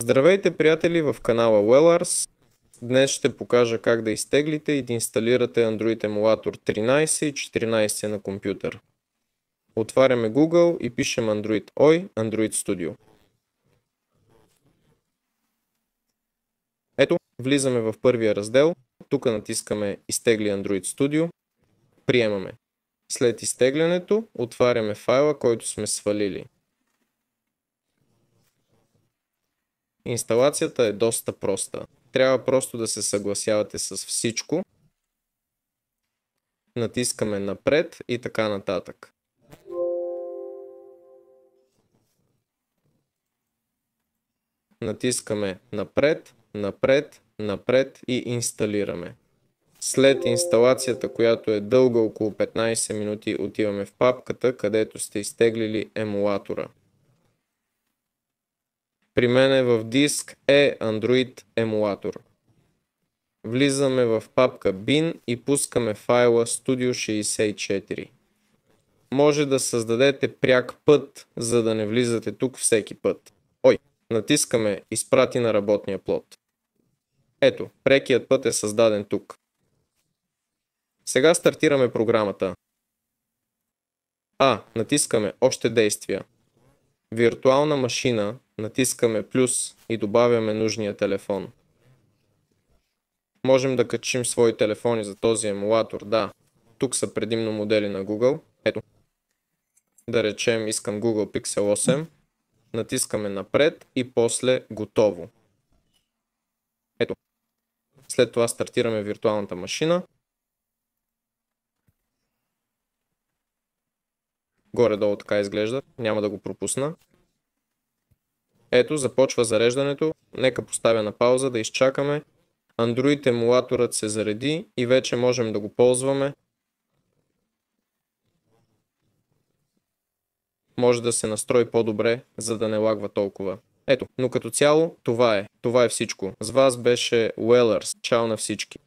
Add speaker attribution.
Speaker 1: Здравейте, приятели, в канала WellArs. Днес ще покажа как да изтеглите и да инсталирате Android емулатор 13 и 14 на компютър. Отваряме Google и пишем Android OI, Android Studio. Ето, влизаме в първия раздел. Тук натискаме Изтегли Android Studio. Приемаме. След изтеглянето отваряме файла, който сме свалили. Инсталацията е доста проста. Трябва просто да се съгласявате с всичко. Натискаме напред и така нататък. Натискаме напред, напред, напред и инсталираме. След инсталацията, която е дълга около 15 минути, отиваме в папката, където сте изтеглили емулатора. При мен в диск е Android емулатор. Влизаме в папка bin и пускаме файла Studio 64. Може да създадете пряк път, за да не влизате тук всеки път. Натискаме Изпрати на работния плод. Ето, прекият път е създаден тук. Сега стартираме програмата. Натискаме Още действия. Виртуална машина, натискаме плюс и добавяме нужния телефон. Можем да качим свои телефони за този емулатор, да. Тук са предимно модели на Google. Ето. Да речем, искам Google Pixel 8. Натискаме напред и после готово. Ето. След това стартираме виртуалната машина. Горе-долу така изглежда. Няма да го пропусна. Ето, започва зареждането. Нека поставя на пауза да изчакаме. Android емулаторът се зареди и вече можем да го ползваме. Може да се настрои по-добре, за да не лагва толкова. Ето, но като цяло това е. Това е всичко. С вас беше WellArs. Чао на всички!